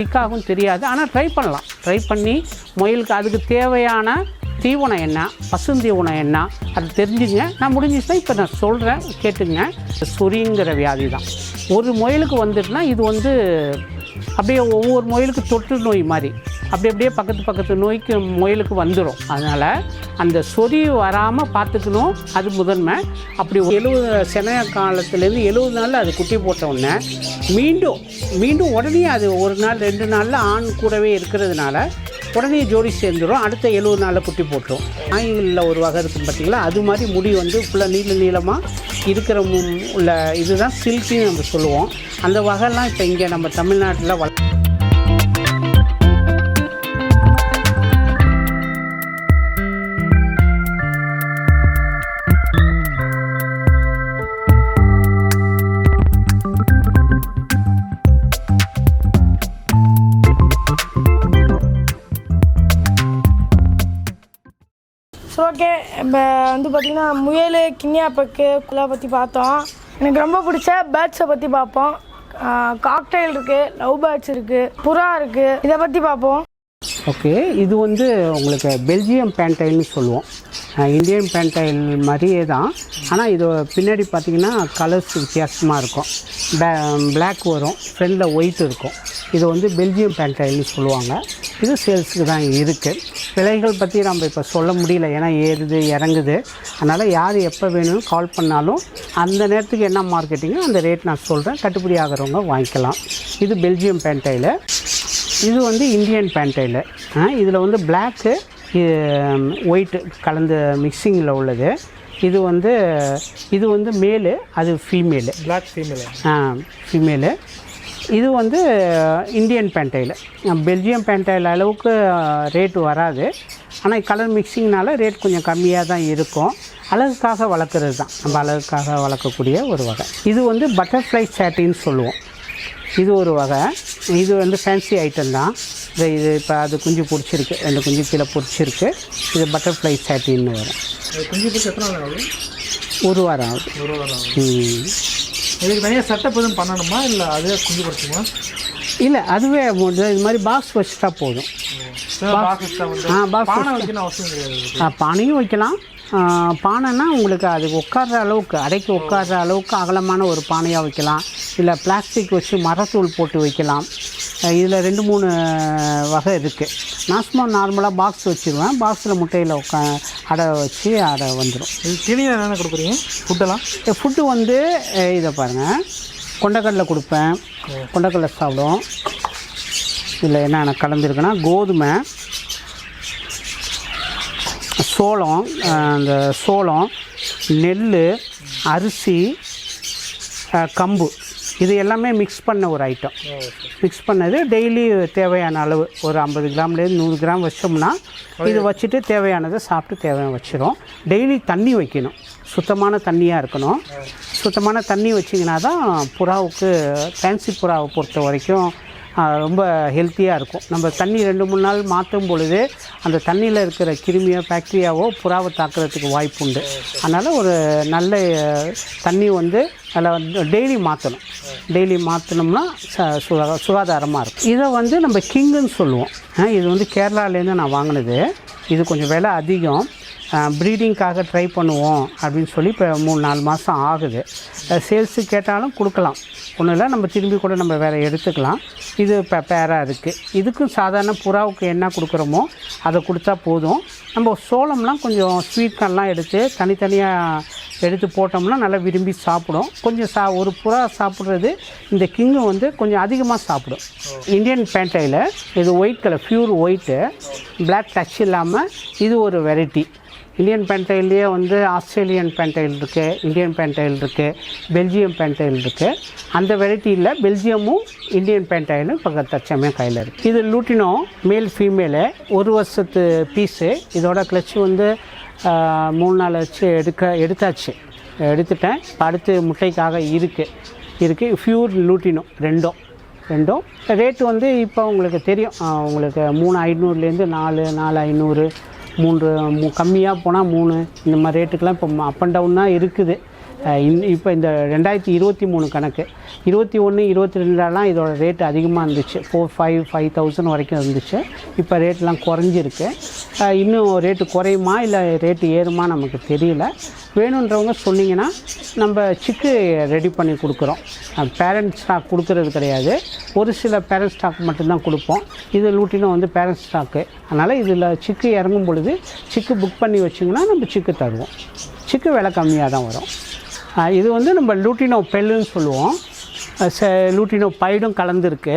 பிக்காகவும் தெரியாது. ஆனால் ட்ரை பண்ணலாம். ட்ரை பண்ணி முயலுக்கு அதுக்கு தேவையான தீவனம் என்ன, பசுந்தீவனம் என்ன, அது தெரிஞ்சுங்க. நான் முடிஞ்சிச்சுன்னா இப்போ நான் சொல்கிறேன், கேட்டுங்க. சொரிங்கிற வியாதி தான் ஒரு முயலுக்கு வந்துட்டுனா இது வந்து அப்படியே ஒவ்வொரு முயலுக்கு தொற்று நோய் மாதிரி அப்படியே பக்கத்து நோய்க்கு முயலுக்கு வந்துடும். அதனால் அந்த சொறி வராமல் பார்த்துக்கணும், அது முதன்மை. அப்படி 70 சென காலத்துலேருந்து 70 நாளில் அது குட்டி போட்ட உடனே மீண்டும் உடனே அது 1 நாள் 2 நாளில் ஆண் கூடவே இருக்கிறதுனால உடனே ஜோடி சேர்ந்துடும். அடுத்த 70 நாளில் குட்டி போட்டுரும். நாய்களில் ஒரு வகை இருக்குது பார்த்திங்களா, அது மாதிரி முடி வந்து ஃபுல்லாக நீளமாக இருக்கிற உள்ள இதுதான் சில்கின்னு நம்ம சொல்லுவோம். அந்த வகைலாம் இப்போ இங்கே நம்ம தமிழ்நாட்டில் ஓகே. இப்போ வந்து பார்த்திங்கன்னா முயல், கிண்ணியாப்பக்கு இதெல்லாம் பற்றி பார்த்தோம். எனக்கு ரொம்ப பிடிச்ச பேர்ட்ஸை பற்றி பார்ப்போம். காக்டெயில் இருக்குது, லவ் பேர்ட்ஸ் இருக்குது, புறா இருக்குது, இதை பற்றி பார்ப்போம். ஓகே. இது வந்து உங்களுக்கு பெல்ஜியம் பேண்டைல்னு சொல்லுவோம். இந்தியன் பேண்டைல் மாதிரியே தான். ஆனால் இது பின்னாடி பார்த்திங்கன்னா கலர்ஸ் வித்தியாசமாக இருக்கும். பிளாக் வரும், ஃப்ரண்டில் ஒயிட் இருக்கும். இது வந்து பெல்ஜியம் பேண்டைல்னு சொல்லுவாங்க. இது சேல்ஸுக்கு தான் இருக்குது. விலைகள் பற்றி நம்ம இப்போ சொல்ல முடியல, ஏன்னா ஏறுது இறங்குது. அதனால் யார் எப்போ வேணும்னு கால் பண்ணாலும் அந்த நேரத்துக்கு என்ன மார்க்கெட்டிங்கோ அந்த ரேட் நான் சொல்கிறேன். கட்டுப்படி ஆகிறவங்க வாங்கிக்கலாம். இது பெல்ஜியம் பேண்டைலு. இது வந்து இந்தியன் பேண்டைலு. இதில் வந்து பிளாக்கு ஒயிட்டு கலந்து மிக்சிங்கில் உள்ளது. இது வந்து மேலு, அது ஃபீமேலு. Black female. ஃபீமேலு. இது வந்து இந்தியன் பேண்டைலு. பெல்ஜியம் பேண்டைல் அளவுக்கு ரேட்டு வராது. ஆனால் கலர் மிக்சிங்னால ரேட் கொஞ்சம் கம்மியாக தான் இருக்கும். அழகுக்காக வளர்க்குறது தான், நம்ம அழகுக்காக வளர்க்கக்கூடிய ஒரு வகை. இது வந்து பட்டர்ஃப்ளை சேட்டின்னு சொல்லுவோம். இது ஒரு வகை. இது வந்து ஃபேன்சி ஐட்டம் தான். இது இப்போ அது குஞ்சு பிடிச்சிருக்கு, 2 குஞ்சு கீழே பிடிச்சிருக்கு. இது பட்டர்ஃப்ளை சேட்டின்னு வரும். குஞ்சு பிடிச்சி எத்தனை நாள் ஆகுது? 1 வாரம் ஆகுது. 1 வாரம் ஆகுது. இதுக்கு தனியாக செட்டப் எதுவும் பண்ணணுமா, இல்லை அதே குஞ்சு பிடிச்சிமா? இல்லை, அதுவே இது மாதிரி பாக்ஸ் வச்சுட்டா போதும். பானை வைக்கணும் அவசியம் கிடையாது. பானையும் வைக்கலாம். பானைன்னா உங்களுக்கு அது உட்கார்ற அளவுக்கு, அடைக்கு உட்கார்ற அளவுக்கு அகலமான ஒரு பானையாக வைக்கலாம். இல்லை பிளாஸ்டிக் வச்சு மரத்தூள் போட்டு வைக்கலாம். இதில் 2-3 வகை இருக்குது. நான் சும்மா நார்மலாக பாக்ஸ் வச்சுருவேன். பாக்ஸில் முட்டையில் அடை வச்சு அடை வந்துடும். இது கிளியாக என்னென்ன கொடுக்குறீங்க ஃபுட்டெல்லாம்? ஃபுட்டு வந்து இதை பாருங்கள், கொண்டக்கடலை கொடுப்பேன். கொண்டக்கடலை சாப்பிடும். இதில் என்னென்ன கலந்துருக்குன்னா கோதுமை, சோளம், அந்த சோளம், நெல், அரிசி, கம்பு, இது எல்லாமே மிக்ஸ் பண்ண ஒரு ஐட்டம். மிக்ஸ் பண்ணது டெய்லி தேவையான அளவு ஒரு 50 கிராம்லேருந்து 100 கிராம் வச்சோம்னா இது வச்சுட்டு தேவையானதை சாப்பிட்டு தேவையான வச்சிடும். டெய்லி தண்ணி வைக்கணும், சுத்தமான தண்ணியாக இருக்கணும். சுத்தமான தண்ணி வச்சிங்கன்னா தான் புறாவுக்கு, ஃபேன்சி புறாவை பொறுத்த வரைக்கும் ரொம்ப ஹெல்த்தியாக இருக்கும். நம்ம தண்ணி 2-3 நாள் மாற்றும் பொழுது அந்த தண்ணியில் இருக்கிற கிருமியோ பாக்டீரியாவோ புறாவை தாக்குறதுக்கு வாய்ப்பு உண்டு. அதனால் ஒரு நல்ல தண்ணி வந்து அதில் டெய்லி மாற்றணும். டெய்லி மாற்றினோம்னா சுகாதாரமாக இருக்கும். இதை வந்து நம்ம கிங்குன்னு சொல்லுவோம். இது வந்து கேரளாலேருந்து நான் வாங்கினது. இது கொஞ்சம் விலை அதிகம். ப்ரீடிங்காக ட்ரை பண்ணுவோம் அப்படின்னு சொல்லி இப்போ 3-4 மாதம் ஆகுது. சேல்ஸு கேட்டாலும் கொடுக்கலாம், ஒன்றும் இல்லை. நம்ம திரும்பி கூட நம்ம வேறு எடுத்துக்கலாம். இது இப்போ பேராக இருக்குது. இதுக்கும் சாதாரண புறாவுக்கு என்ன கொடுக்குறோமோ அதை கொடுத்தா போதும். நம்ம சோளம்லாம் கொஞ்சம் ஸ்வீட் கார்ன்லாம் எடுத்து தனித்தனியாக எடுத்து போட்டோம்னா நல்லா விரும்பி சாப்பிடும். கொஞ்சம் ஒரு புறா சாப்பிட்றது இந்த கிங்கு வந்து கொஞ்சம் அதிகமாக சாப்பிடும். இந்தியன் பேண்டையில் இது white colour, pure white, black touch இல்லாமல் இது ஒரு வெரைட்டி. இந்தியன் பேண்டைல்லையே வந்து ஆஸ்திரேலியன் பேண்டைல் இருக்குது, இந்தியன் பேண்டைல் இருக்குது, பெல்ஜியம் பேண்டைல் இருக்குது. அந்த வெரைட்டியில் பெல்ஜியமும் இந்தியன் பேண்டைலும் இப்போ தற்சமயம் கையில் இருக்குது. இது லூட்டினோ மேல் ஃபீமேலு, 1 வருஷத்து பீஸு. இதோட கிளச்சு வந்து 3-4 வச்சு எடுத்தாச்சு, எடுத்துட்டேன். அடுத்து முட்டைக்காக இருக்குது. ப்யூர் லூட்டினோ ரெண்டும் ரேட்டு வந்து இப்போ உங்களுக்கு தெரியும். உங்களுக்கு 3,500லேருந்து 4,500, 3 கம்மியாக போனால் 3, இந்த மாதிரி ரேட்டுக்கெலாம் இப்போ அப் அண்ட் டவுன் தான் இருக்குது. இப்போ இந்த 2023 கணக்கு 21, 22லாம் இதோட ரேட்டு அதிகமாக இருந்துச்சு. 5,000 வரைக்கும் இருந்துச்சு. இப்போ ரேட்லாம் குறைஞ்சிருக்கு. இன்னும் ரேட்டு குறையுமா இல்லை ரேட்டு ஏறுமா நமக்கு தெரியல. வேணுன்றவங்க சொன்னிங்கன்னா நம்ம சிக்கு ரெடி பண்ணி கொடுக்குறோம். பேரண்ட் ஸ்டாக் கொடுக்கறது கிடையாது, ஒரு சில பேரண்ட் ஸ்டாக் மட்டும்தான் கொடுப்போம். இது லூட்டினோ வந்து பேரண்ட் ஸ்டாக்கு. அதனால் இதில் சிக்கு இறங்கும் பொழுது சிக்கு புக் பண்ணி வச்சிங்கன்னா நம்ம சிக்கு தருவோம். சிக்கு விலை கம்மியாக தான் வரும். இது வந்து நம்ம லூட்டினோ பெல்லுன்னு சொல்லுவோம். லூட்டினோ பைடும் கலந்துருக்கு.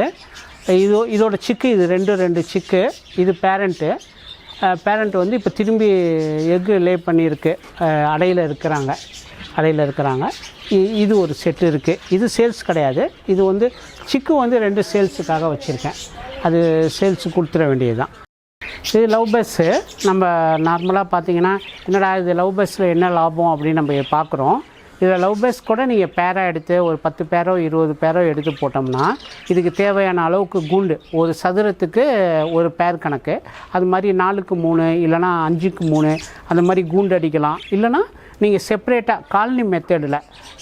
இதோட சிக்கு இது ரெண்டு சிக்கு. இது பேரண்ட்டு வந்து இப்போ திரும்பி எக்கு லே பண்ணியிருக்கு. அடையில் இருக்கிறாங்க. இது ஒரு செட்டு இருக்குது. இது சேல்ஸ் கிடையாது. இது வந்து சிக்கு வந்து 2 சேல்ஸுக்காக வச்சுருக்கேன். அது சேல்ஸு கொடுத்துட வேண்டியது தான். இது லவ் பஸ்ஸு. நம்ம நார்மலாக பார்த்தீங்கன்னா என்னடா இது லவ் பஸ்ஸில் என்ன லாபம் அப்படின்னு நம்ம பார்க்குறோம். இதில் லவ் பஸ் கூட நீங்கள் பேராக எடுத்து ஒரு 10 பேரோ 20 பேரோ எடுத்து போட்டோம்னா இதுக்கு தேவையான அளவுக்கு கூண்டு ஒரு சதுரத்துக்கு ஒரு பேர் கணக்கு. அது மாதிரி 4க்கு 3 இல்லைனா 5க்கு 3 அந்த மாதிரி கூண்டு அடிக்கலாம். இல்லைனா நீங்கள் செப்பரேட்டாக காலனி மெத்தடில்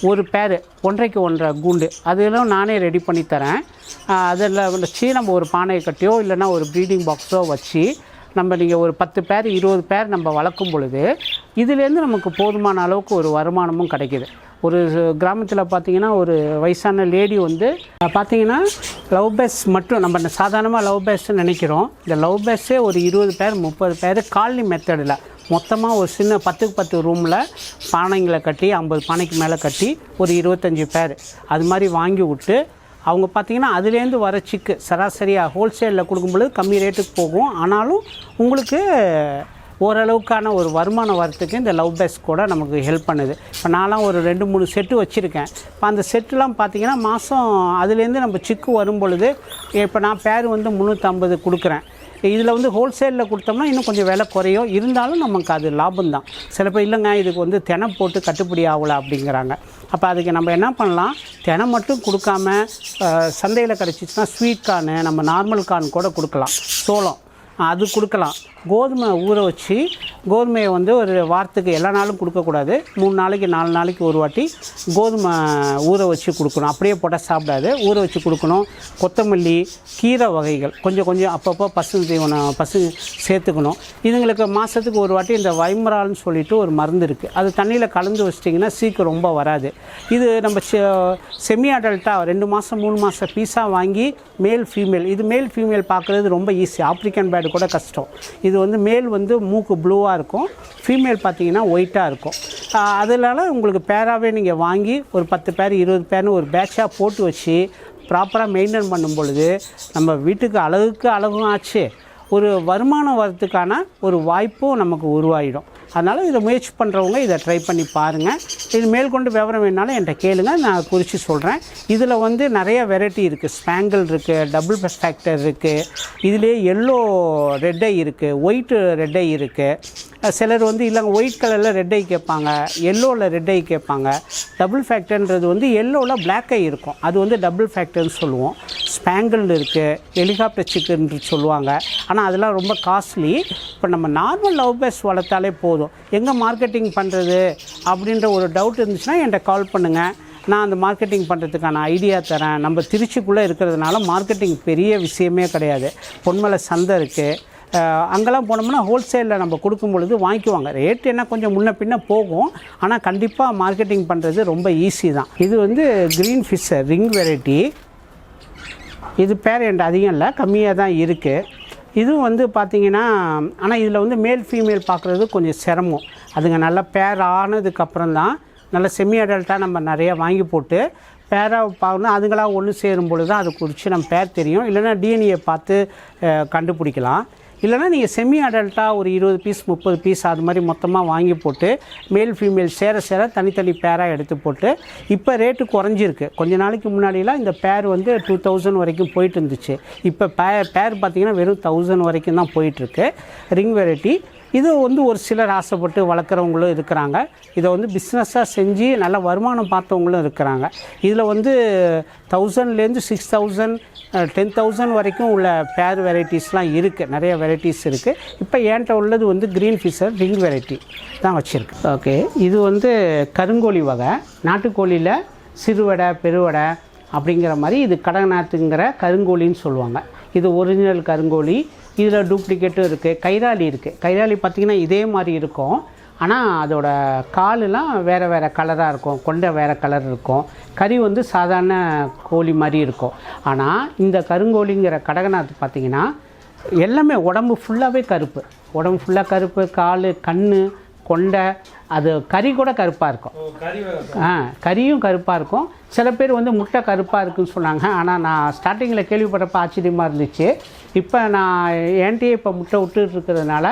ஒரு பேர் 1.5க்கு 1.5 கூண்டு அதெல்லாம் நானே ரெடி பண்ணி தரேன். அதில் வச்சு நம்ம ஒரு பானையை கட்டியோ இல்லைனா ஒரு ப்ரீடிங் பாக்ஸோ வச்சு நீங்கள் ஒரு 10 பேர் 20 பேர் நம்ம வளர்க்கும் பொழுது இதுலேருந்து நமக்கு போதுமான அளவுக்கு ஒரு வருமானமும் கிடைக்கிது. ஒரு கிராமத்தில் பார்த்திங்கன்னா ஒரு வயசான லேடி வந்து பார்த்திங்கன்னா லவ் பேஸ் மட்டும் நம்ம சாதாரணமாக லவ் பேஸ்ன்னு நினைக்கிறோம். இந்த லவ் பேஸே ஒரு 20 பேர் 30 பேர் காலனி மெத்தடில் மொத்தமாக ஒரு சின்ன 10க்கு 10 ரூமில் பானைங்களை கட்டி 50 பானைக்கு மேலே கட்டி ஒரு 25 பேர் அது மாதிரி வாங்கி விட்டு அவங்க பார்த்திங்கன்னா அதுலேருந்து வர சிக்கு சராசரியாக ஹோல்சேலில் கொடுக்கும்பொழுது கம்மி ரேட்டுக்கு போகும். ஆனாலும் உங்களுக்கு ஓரளவுக்கான ஒரு வருமானம் வரத்துக்கு இந்த லவ் பேஸ் கூட நமக்கு ஹெல்ப் பண்ணுது. இப்போ நான்லாம் ஒரு 2-3 செட்டு வச்சுருக்கேன். இப்போ அந்த செட்டுலாம் பார்த்திங்கன்னா மாதம் அதுலேருந்து நம்ம சிக்கு வரும் பொழுது இப்போ நான் பேர் வந்து 350 கொடுக்குறேன். இதில் வந்து ஹோல்சேலில் கொடுத்தோம்னா இன்னும் கொஞ்சம் விலை குறையும். இருந்தாலும் நமக்கு அது லாபம் தான். சில பேர் இல்லைங்க இதுக்கு வந்து தினம் போட்டு கட்டுப்படி ஆகலை அப்படிங்கிறாங்க. அப்போ அதுக்கு நம்ம என்ன பண்ணலாம், தினம் மட்டும் கொடுக்காம சந்தையில் கிடச்சிச்சின்னா ஸ்வீட் கார்னு நம்ம நார்மல் கார்ன் கூட கொடுக்கலாம். சோளம் அது கொடுக்கலாம். கோதுமை ஊற வச்சு கோதுமையை வந்து ஒரு வாரத்துக்கு எல்லா நாளும் கொடுக்கக்கூடாது. 3 நாளைக்கு 4 நாளைக்கு ஒரு வாட்டி கோதுமை ஊற வச்சு கொடுக்கணும். அப்படியே போட்டால் சாப்பிடாது, ஊற வச்சு கொடுக்கணும். கொத்தமல்லி கீரை வகைகள் கொஞ்சம் அப்பப்போ பசு சேர்த்துக்கணும். இதுங்களுக்கு மாதத்துக்கு ஒரு வாட்டி இந்த வைமரால்னு சொல்லிட்டு ஒரு மருந்து இருக்குது. அது தண்ணியில் கலந்து வச்சிட்டிங்கன்னா சீக்கு ரொம்ப வராது. இது நம்ம செமி அடல்ட்டாக 2 மாதம் 3 மாதம் பீஸாக வாங்கி மேல் ஃபீமேல் இது மேல் ஃபீமேல் பார்க்குறது ரொம்ப ஈஸி. ஆப்ரிக்கன் பேர்டு கூட கஷ்டம். இது வந்து மேல் வந்து மூக்கு ப்ளூவாக இருக்கும், ஃபீமேல் பார்த்தீங்கன்னா ஒயிட்டாக இருக்கும். அதனால உங்களுக்கு பேராகவே நீங்கள் வாங்கி ஒரு 10 பேர் 20 பேர்னு ஒரு பேட்சாக போட்டு வச்சு ப்ராப்பராக மெயின்டைன் பண்ணும் பொழுது நம்ம வீட்டுக்கு அழகும் ஆச்சு, ஒரு வருமானம் வரத்துக்கான ஒரு வாய்ப்பும் நமக்கு உருவாகிடும். அதனால் இதை முயற்சி பண்ணுறவங்க இதை ட்ரை பண்ணி பாருங்கள். இது மேற்கொண்டு விவரம் வேணாலும் என்கிட்ட கேளுங்க, நான் குறித்து சொல்கிறேன். இதில் வந்து நிறைய வெரைட்டி இருக்குது. ஸ்பேங்கிள் இருக்குது, டபுள் ஃபேக்டர் இருக்குது, இதிலே எல்லோ ரெட் ஐ இருக்குது, ஒயிட்டு ரெட் ஐ இருக்குது. சிலர் வந்து இல்லைங்க ஒயிட் கலரில் ரெட் ஐ கேட்பாங்க, எல்லோவில் ரெட் ஐ கேட்பாங்க. டபுள் ஃபேக்டர்ன்றது வந்து எல்லோவில் பிளாக் ஐ இருக்கும், அது வந்து டபுள் ஃபேக்டர்னு சொல்லுவோம். ஸ்பேங்கிள் இருக்குது, ஹெலிகாப்டர் சிக்குன்னு சொல்லுவாங்க. ஆனால் அதெல்லாம் ரொம்ப காஸ்ட்லி. இப்போ நம்ம நார்மல் லவ் பேஸ் வளர்த்தாலே போதும். எங்கே மார்க்கெட்டிங் பண்ணுறது அப்படின்ற ஒரு டவுட் இருந்துச்சுன்னா என்கிட்ட கால் பண்ணுங்கள். நான் அந்த மார்க்கெட்டிங் பண்ணுறதுக்கான ஐடியா தரேன். நம்ம திருச்சிக்குள்ளே இருக்கிறதுனால மார்க்கெட்டிங் பெரிய விஷயமே கிடையாது. பொன்மலை சந்தை இருக்குது, அங்கெல்லாம் போனோம்னா ஹோல்சேலில் நம்ம கொடுக்கும் பொழுது வாங்கிக்குவாங்க. ரேட் என்ன கொஞ்சம் முன்ன பின்ன போகும், ஆனால் கண்டிப்பாக மார்க்கெட்டிங் பண்ணுறது ரொம்ப ஈஸி தான். இது வந்து க்ரீன் ஃபிஷ்ஷர் ரிங் வெரைட்டி. இது பேர் என்கிட்ட அதிகம் இல்லை, கம்மியாக தான் இருக்குது. இதுவும் வந்து பார்த்திங்கன்னா ஆனால் இதில் வந்து மேல் ஃபீமேல் பார்க்குறது கொஞ்சம் சிரமம். அதுங்க நல்லா பேர் ஆனதுக்கப்புறம் தான் நல்ல செமி அடல்ட்டாக நம்ம நிறையா வாங்கி போட்டு பேராக பார்க்கணும். அதுங்களாக ஒன்று சேரும் பொழுது தான் அது குறித்து நம்ம பேர் தெரியும். இல்லைனா டிஎன்ஏ பார்த்து கண்டுபிடிக்கலாம். இல்லைனா நீங்கள் செமி அடல்ட்டாக ஒரு 20 பீஸ் 30 பீஸ் அது மாதிரி மொத்தமாக வாங்கி போட்டு மேல் ஃபீமேல் சேர தனித்தனி பேராக எடுத்து போட்டு இப்போ ரேட்டு குறைஞ்சிருக்கு. கொஞ்ச நாளைக்கு முன்னாடிலாம் இந்த பேர் வந்து 2000 வரைக்கும் போயிட்டு இருந்துச்சு. இப்போ பேர் பார்த்திங்கன்னா வெறும் 1000 வரைக்கும் தான் போயிட்டுருக்கு. ரிங் வெரைட்டி இது வந்து ஒரு சிலர் ஆசைப்பட்டு வளர்க்குறவங்களும் இருக்கிறாங்க. இதை வந்து பிஸ்னஸாக செஞ்சு நல்ல வருமானம் பார்த்தவங்களும் இருக்கிறாங்க. இதில் வந்து 1000லேருந்து 6000 10,000 வரைக்கும் உள்ள பேர் வெரைட்டிஸ்லாம் இருக்குது. நிறைய வெரைட்டிஸ் இருக்குது. இப்போ என்கிட்ட உள்ளது வந்து க்ரீன் ஃபிஷர் ரிங் வெரைட்டி தான் வச்சுருக்கு. ஓகே, இது வந்து கருங்கோழி வகை. நாட்டுக்கோழியில் சிறுவடை பெருவடை அப்படிங்கிற மாதிரி இது கடகநாத்துங்கிற கருங்கோழின்னு சொல்லுவாங்க. இது ஒரிஜினல் கருங்கோழி. இதில் டூப்ளிகேட்டும் இருக்குது. கைராளி இருக்குது. கைராளி பார்த்திங்கன்னா இதே மாதிரி இருக்கும். ஆனால் அதோட காலெலாம் வேறு வேறு கலராக இருக்கும். கொண்டை வேறு கலர் இருக்கும். கறி வந்து சாதாரண கோழி மாதிரி இருக்கும். ஆனால் இந்த கருங்கோழிங்கிற கடகநாத்து பார்த்திங்கன்னா எல்லாமே உடம்பு ஃபுல்லாகவே கருப்பு. உடம்பு ஃபுல்லாக கருப்பு. கால், கண், கொண்டை, அது கறி கூட கருப்பாக இருக்கும். கறியும் கருப்பாக இருக்கும். சில பேர் வந்து முட்டை கருப்பாக இருக்குதுன்னு சொன்னாங்க. ஆனால் நான் ஸ்டார்டிங்கில் கேள்விப்பட்டப்போ ஆச்சரியமாக இருந்துச்சு. இப்போ நான் என்கிட்டயே இப்போ முட்டை விட்டுட்டு இருக்கிறதுனால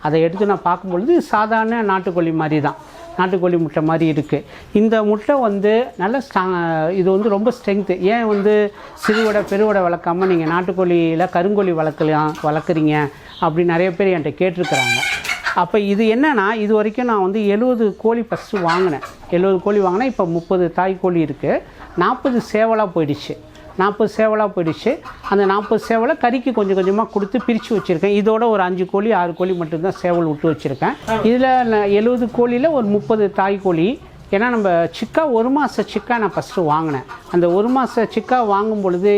அதை எடுத்து நான் பார்க்கும்பொழுது சாதாரண நாட்டுக்கோழி மாதிரி தான். நாட்டுக்கோழி முட்டை மாதிரி இருக்குது. இந்த முட்டை வந்து நல்ல இது வந்து ரொம்ப ஸ்ட்ரென்த்து. ஏன் வந்து சிறுவடை பெருவடை வளர்க்காமல் நீங்கள் நாட்டுக்கோழியில் கருங்கோழி வளர்க்குறீங்க அப்படின்னு நிறைய பேர் என்கிட்ட கேட்டிருக்கிறாங்க. அப்போ இது என்னென்னா, இது வரைக்கும் நான் வந்து 70 கோழி ஃபஸ்ட்டு வாங்கினேன். 70 கோழி வாங்கினேன். இப்போ 30 தாய்க்கோழி இருக்குது. 40 சேவலாக போயிடுச்சு. 40 சேவலாக போயிடுச்சு. அந்த 40 சேவலை கறிக்கு கொஞ்சம் கொஞ்சமாக கொடுத்து பிரித்து வச்சுருக்கேன். இதோட ஒரு 5 கோழி 6 கோழி மட்டும்தான் சேவல் விட்டு வச்சுருக்கேன். இதில் 70 கோழியில் ஒரு 30 தாய்க்கோழி. ஏன்னா நம்ம சிக்கா 1 மாத சிக்கா நான் ஃபஸ்ட்டு வாங்கினேன். அந்த 1 மாத சிக்கா வாங்கும் பொழுது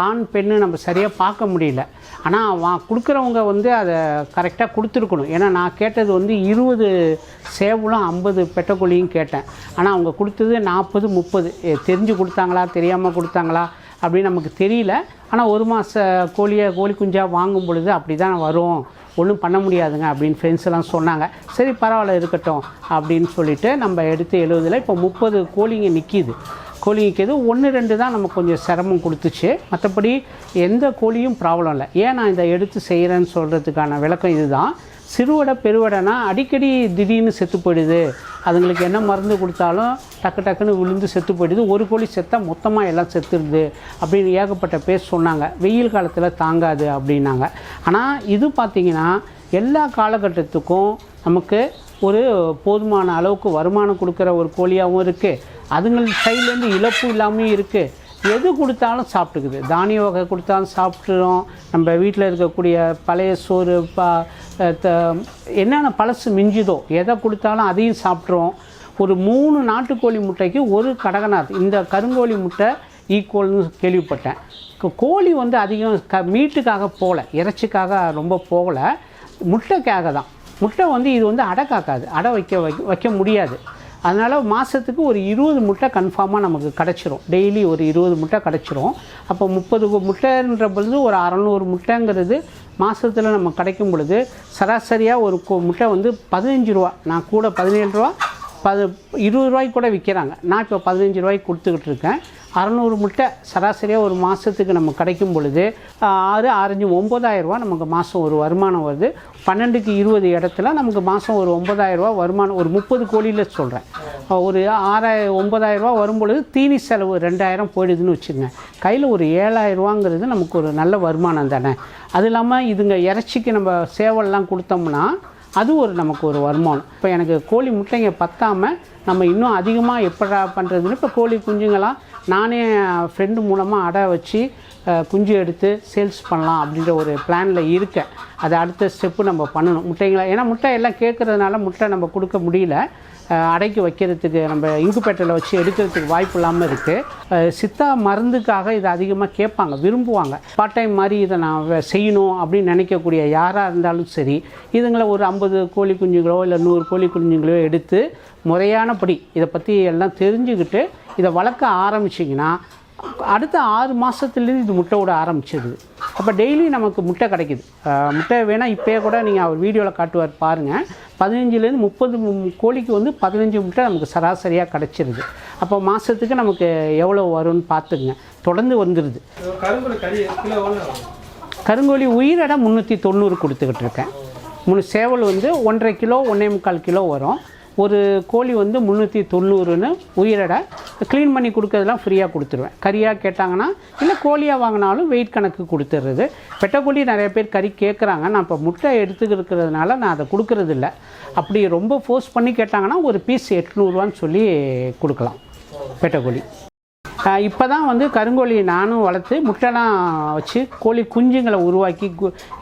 ஆண் பெண்ணு நம்ம சரியாக பார்க்க முடியல. ஆனால் கொடுக்குறவங்க வந்து அதை கரெக்டாக கொடுத்துருக்கணும். ஏன்னா நான் கேட்டது வந்து 20 சேவலும் 50 பெட்டைக்கோழியும் கேட்டேன். ஆனால் அவங்க கொடுத்தது 40 30. தெரிஞ்சு கொடுத்தாங்களா தெரியாமல் கொடுத்தாங்களா அப்படின்னு நமக்கு தெரியல. ஆனால் 1 மாத கோழி குஞ்சாக வாங்கும் பொழுது அப்படி தான் வரும், ஒன்றும் பண்ண முடியாதுங்க அப்படின்னு ஃப்ரெண்ட்ஸ் எல்லாம் சொன்னாங்க. சரி பரவாயில்ல இருக்கட்டும் அப்படின்னு சொல்லிவிட்டு நம்ம எடுத்து 70ல் இப்போ 30 கோழிங்க நிற்கிது. கோழி நிற்கிது. 1 2 தான் நமக்கு கொஞ்சம் சிரமம் கொடுத்துச்சு. மற்றபடி எந்த கோழியும் ப்ராப்ளம் இல்லை. ஏன் நான் இதை எடுத்து செய்கிறேன்னு சொல்கிறதுக்கான விளக்கம் இதுதான். சிறுவடை பெருவடைனா அடிக்கடி திடீர்னு செத்து போயிடுது. அதுங்களுக்கு என்ன மருந்து கொடுத்தாலும் டக்குன்னு விழுந்து செத்து போயிடுது. ஒரு கோழி செத்தால் மொத்தமாக எல்லாம் செத்துடுது அப்படின்னு ஏகப்பட்ட பேர் சொன்னாங்க. வெயில் காலத்தில் தாங்காது அப்படின்னாங்க. ஆனால் இது பார்த்திங்கன்னா எல்லா காலகட்டத்துக்கும் நமக்கு ஒரு போதுமான அளவுக்கு வருமானம் கொடுக்குற ஒரு கோழியாகவும் இருக்குது. அதுங்களுக்கு சைட்லேருந்து இழப்பு இல்லாமல் இருக்குது. எது கொடுத்தாலும் சாப்பிட்டுக்குது. தானிய வகை கொடுத்தாலும் சாப்பிட்றோம். நம்ம வீட்டில் இருக்கக்கூடிய பழைய சோறு என்னென்ன பழசு மிஞ்சுதோ எதை கொடுத்தாலும் அதையும் சாப்பிட்றோம். ஒரு 3 நாட்டுக்கோழி முட்டைக்கு ஒரு கடகநாத் இந்த கருங்கோழி முட்டை ஈக்குவல்னு கேள்விப்பட்டேன். கோழி வந்து அதிகம் மீட்டுக்காக போகல, இறைச்சிக்காக ரொம்ப போகல, முட்டைக்காக தான். முட்டை வந்து இது வந்து அடை காக்காது, அடை வைக்க முடியாது. அதனால் மாதத்துக்கு ஒரு 20 முட்டை கன்ஃபார்மாக நமக்கு கிடச்சிரும். டெய்லி ஒரு 20 முட்டை கிடச்சிரும். அப்போ 30 முட்டைன்ற பொழுது ஒரு 600 முட்டைங்கிறது மாதத்தில் நம்ம கிடைக்கும் பொழுது சராசரியாக ஒரு முட்டை வந்து 15 ரூபா. நான் கூட 17 ரூபா 20 ரூபாய்க்கு கூட விற்கிறாங்க. நான் இப்போ 15 ரூபாய்க்கு கொடுத்துக்கிட்டு இருக்கேன். 600 முட்டை சராசரியாக ஒரு மாதத்துக்கு நம்ம கிடைக்கும் பொழுது 6 5 9,000 ரூபா நமக்கு மாதம் ஒரு வருமானம் வருது. 12க்கு 20 இடத்துல நமக்கு மாதம் ஒரு 9,000 ரூபா வருமானம். ஒரு 30 கோழியில் சொல்கிறேன். ஒரு 9,000 ரூபா வரும்பொழுது தீனி செலவு 2,000 போயிடுதுன்னு வச்சுக்கோங்க. கையில் ஒரு 7,000 ரூபாங்கிறது நமக்கு ஒரு நல்ல வருமானம் தானே. அது இல்லாமல் இதுங்க இறைச்சிக்கு நம்ம சேவல்லாம் கொடுத்தோம்னா அது நமக்கு ஒரு வருமானம். இப்போ எனக்கு கோழி முட்டைங்க பத்தாமல் நம்ம இன்னும் அதிகமாக எப்படா பண்ணுறதுன்னு இப்போ கோழி குஞ்சுங்களாம் நானே ஃப்ரெண்டு மூலமாக அடை வச்சு குஞ்சு எடுத்து சேல்ஸ் பண்ணலாம் அப்படின்ற ஒரு பிளானில் இருக்கேன். அது அடுத்த ஸ்டெப்பு நம்ம பண்ணணும். முட்டைங்களை ஏன்னா முட்டை எல்லாம் கேட்குறதுனால முட்டை நம்ம கொடுக்க முடியல. அடைக்கு வைக்கிறதுக்கு நம்ம இன்குபேட்டரில் வச்சு எடுக்கிறதுக்கு வாய்ப்பு இல்லாமல் இருக்குது. சித்தா மருந்துக்காக இதை அதிகமாக கேட்பாங்க, விரும்புவாங்க. பார்ட் டைம் மாதிரி இதை நான் செய்யணும் அப்படின்னு நினைக்கக்கூடிய யாராக இருந்தாலும் சரி, இதுங்களை ஒரு 50 கோழி குஞ்சுங்களோ இல்லை 100 கோழி குஞ்சுங்களோ எடுத்து முறையானபடி இதை பற்றி எல்லாம் தெரிஞ்சுக்கிட்டு இதை வளர்க்க ஆரம்பிச்சிங்கன்னா அடுத்த 6 மாதத்துலேருந்து இது முட்டை விட ஆரம்பிச்சிடுது. அப்போ டெய்லி நமக்கு முட்டை கிடைக்கிது. முட்டை வேணால் இப்போயே கூட நீங்கள் அவர் வீடியோவில் காட்டுவார் பாருங்கள். 15லேருந்து 30 கோழிக்கு வந்து 15 முட்டை நமக்கு சராசரியாக கிடச்சிருது. அப்போ மாதத்துக்கு நமக்கு எவ்வளோ வரும்னு பார்த்துக்குங்க. தொடர்ந்து வந்துடுது. கருங்கோழி உயிரிட 390 கொடுத்துக்கிட்டு இருக்கேன். 3 சேவல் வந்து 1.5 கிலோ 1.25 கிலோ வரும். ஒரு கோழி வந்து 390ன்னு உயிரிட க்ளீன் பண்ணி கொடுக்கறதெல்லாம் ஃப்ரீயாக கொடுத்துருவேன். கறியாக கேட்டாங்கன்னா இல்லை கோழியாக வாங்கினாலும் வெயிட் கணக்கு கொடுத்துட்றது. பெட்டக்கோழி நிறைய பேர் கறி கேட்குறாங்க. நான் இப்போ முட்டை எடுத்துக்கிறதுனால நான் அதை கொடுக்கறதில்ல. அப்படி ரொம்ப ஃபோர்ஸ் பண்ணி கேட்டாங்கன்னா ஒரு பீஸ் 800ரூவான்னு சொல்லி கொடுக்கலாம் பெட்டக்கோழி. இப்போ தான் வந்து கருங்கோழி நானும் வளர்த்து முட்டைலாம் வச்சு கோழி குஞ்சுங்களை உருவாக்கி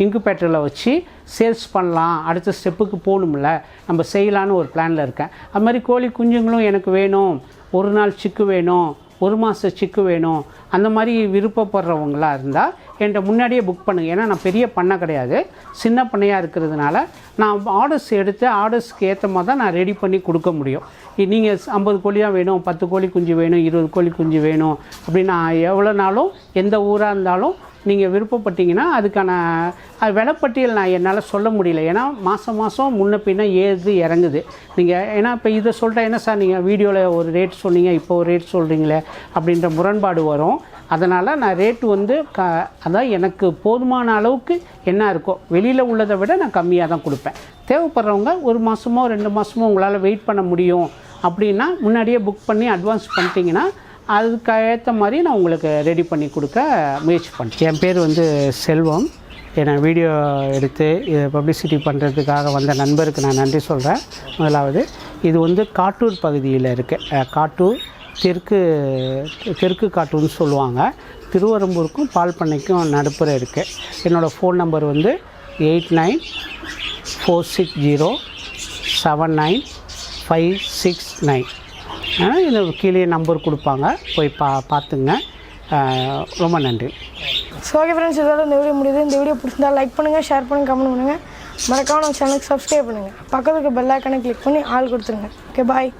இன்குபேட்டரில் வச்சு சேல்ஸ் பண்ணலாம், அடுத்த ஸ்டெப்புக்கு போகணும்ல, நம்ம செய்யலான்னு ஒரு பிளானில் இருக்கேன். அது மாதிரி கோழி குஞ்சுங்களும் எனக்கு வேணும், ஒரு நாள் சிக்கு வேணும், ஒரு மாத சிக்கு வேணும், அந்த மாதிரி விருப்பப்படுறவங்களாக இருந்தால் என்கிட்ட முன்னாடியே புக் பண்ணுங்கள். ஏன்னா நான் பெரிய பண்ணை கிடையாது, சின்ன பண்ணையாக இருக்கிறதுனால நான் ஆர்டர்ஸ் எடுத்து ஆர்டர்ஸ்க்கு ஏற்ற மாதிரி தான் நான் ரெடி பண்ணி கொடுக்க முடியும். நீங்கள் 50 கோழியாக வேணும், 10 கோழி குஞ்சு வேணும், 20 கோழி குஞ்சு வேணும் அப்படின்னு நான் எவ்வளோ நாளும் எந்த ஊராக இருந்தாலும் நீங்கள் விருப்பப்பட்டீங்கன்னா அதுக்கான விலைப்பட்டியல் நான் என்னால் சொல்ல முடியல. ஏன்னா மாதம் முன்ன பின்ன ஏறுது இறங்குது. நீங்கள் ஏன்னா இப்போ இதை சொல்லிட்டா என்ன சார் நீங்கள் வீடியோவில் ஒரு ரேட் சொன்னீங்க, இப்போ ஒரு ரேட் சொல்கிறீங்களே அப்படின்ற முரண்பாடு வரும். அதனால் நான் ரேட்டு வந்து அதான் எனக்கு போதுமான அளவுக்கு என்ன இருக்கோ வெளியில் உள்ளதை விட நான் கம்மியாக தான் கொடுப்பேன். தேவைப்படுறவங்க ஒரு மாதமோ 2 மாதமோ உங்களால் வெயிட் பண்ண முடியும் அப்படின்னா முன்னாடியே புக் பண்ணி அட்வான்ஸ் பண்ணிட்டீங்கன்னா அதுக்கு ஏற்ற மாதிரி நான் உங்களுக்கு ரெடி பண்ணி கொடுக்க முயற்சி பண்ணேன். என் பேர் வந்து செல்வம். என்னை வீடியோ எடுத்து இதை பப்ளிசிட்டி பண்ணுறதுக்காக வந்த நண்பருக்கு நான் நன்றி சொல்கிறேன். முதலாவது இது வந்து காட்டூர் பகுதியில் இருக்குது. காட்டூர் தெற்கு காட்டூர்னு சொல்லுவாங்க. திருவரம்பூருக்கும் பால் பண்ணைக்கும் நடுப்புற இருக்குது. என்னோடய ஃபோன் நம்பர் வந்து 8946079569. இந்த கீழே நம்பர் கொடுப்பாங்க, போய் பார்த்துங்க. ரொம்ப நன்றி. ஸோ ஓகே ஃப்ரெண்ட்ஸ், இதோட இந்த வீடியோ முடியுது. இந்த வீடியோ பிடிச்சிருந்தா லைக் பண்ணுங்கள், ஷேர் பண்ணுங்கள், கமெண்ட் பண்ணுங்கள். மறக்காம நம்ம சேனலுக்கு சப்ஸ்கிரைப் பண்ணுங்கள். பக்கத்துக்கு பெல் ஐக்கானை கிளிக் பண்ணி ஆல் கொடுத்துருங்க. Okay bye.